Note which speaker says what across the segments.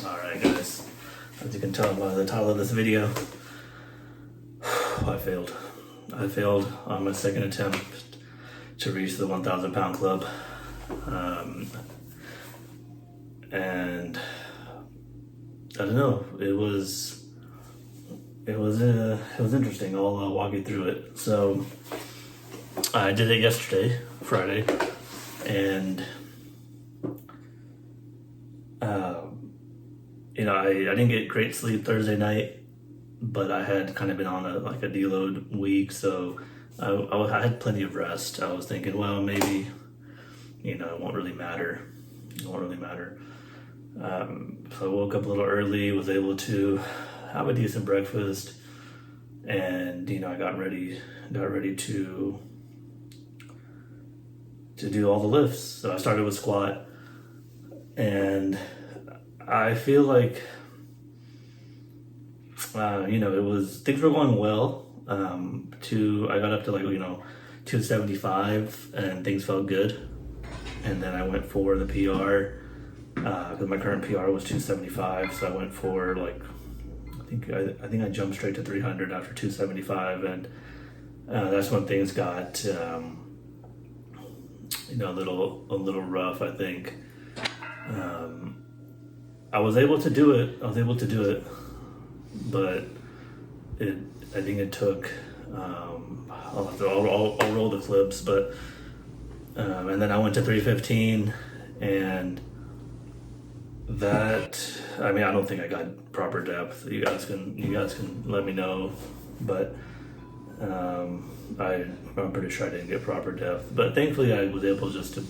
Speaker 1: Alright guys, as you can tell by the title of this video, I failed. I failed on my second attempt to reach the 1,000 pound club. And I don't know, it was interesting. I'll walk you through it. So I did it yesterday, Friday, and I didn't get great sleep Thursday night, but I had kind of been on a deload week, so I had plenty of rest. I was thinking, well, maybe, it won't really matter. So I woke up a little early, was able to have a decent breakfast, and I got ready to do all the lifts. So I started with squat, and I feel like things were going well. I got up to 275, and things felt good. And then I went for the PR because my current PR was 275, so I went for I think I jumped straight to 300 after 275, and that's when things got a little rough. I think I was able to do it, but I think it took. I'll roll the clips, but and then I went to 315, and that, I don't think I got proper depth. You guys can let me know, but I'm pretty sure I didn't get proper depth. But thankfully I was able just to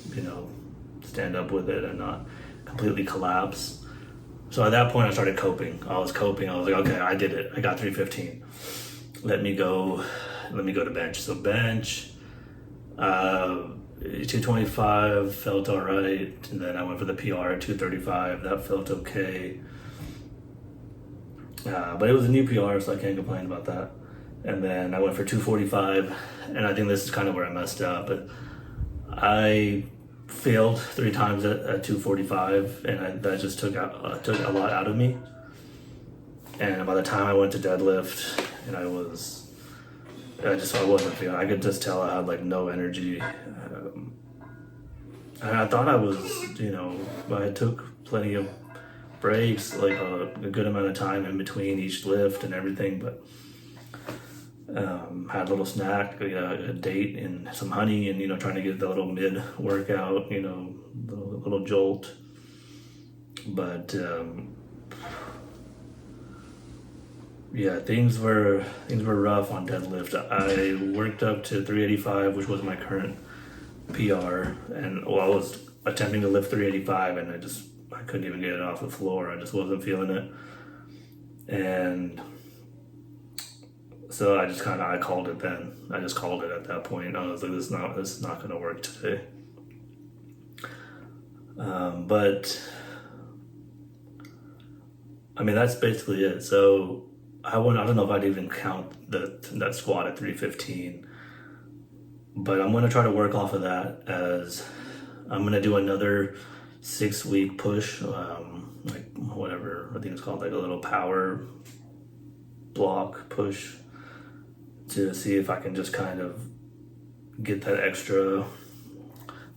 Speaker 1: stand up with it and not completely collapse. So at that point I started coping. I was like, okay, I did it. I got 315. Let me go to bench. So bench, 225 felt all right, and then I went for the PR at 235. That felt okay, but it was a new PR, so I can't complain about that. And then I went for 245, and I think this is kind of where I messed up, but I failed 3 times at 245, and that just took a lot out of me. And by the time I went to deadlift, and I wasn't feeling. I could just tell I had no energy. And I thought I was, I took plenty of breaks, a good amount of time in between each lift and everything, but had a little snack, a date and some honey, and trying to get the little mid workout, the little jolt. But yeah, things were rough on deadlift. I worked up to 385, which was my current PR, and I was attempting to lift 385, and I couldn't even get it off the floor. I just wasn't feeling it, and so I called it then. I just called it at that point. I was like, this is not going to work today. But that's basically it. So I don't know if I'd even count that squat at 315. But I'm going to try to work off of that, as I'm going to do another 6-week push, whatever, I think it's called, a little power block push, to see if I can just kind of get that extra. I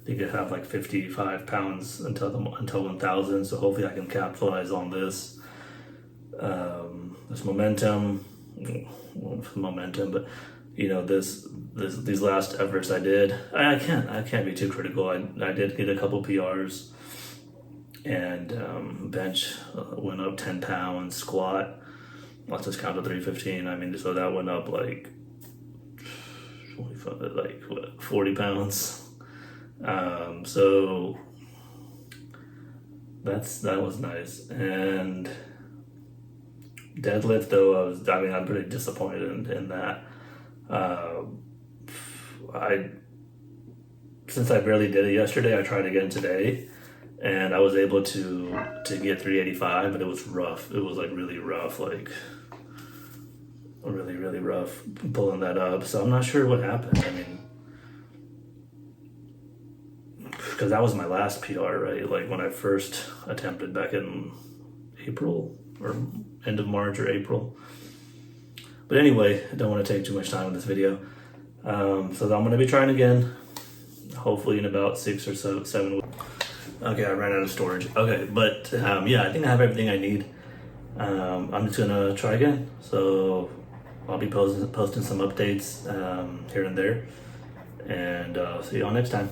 Speaker 1: think I have 55 pounds until 1,000, so hopefully I can capitalize on this momentum, but these last efforts I did, I can't be too critical. I did get a couple PRs, and bench went up 10 pounds, squat, let's just count to 315. So that went up 40 pounds. So that was nice. And deadlift though, I'm pretty disappointed in that. Since I barely did it yesterday, I tried again today, and I was able to get 385, but it was rough. It was really rough, really rough pulling that up. So I'm not sure what happened. because that was my last PR, right? Like when I first attempted back in April or end of March or April. But anyway, I don't want to take too much time in this video. So I'm going to be trying again, hopefully in about 6 or 7 weeks. Okay, I ran out of storage. Okay, but yeah, I think I have everything I need. I'm just gonna try again. So I'll be posting some updates here and there, and see y'all next time.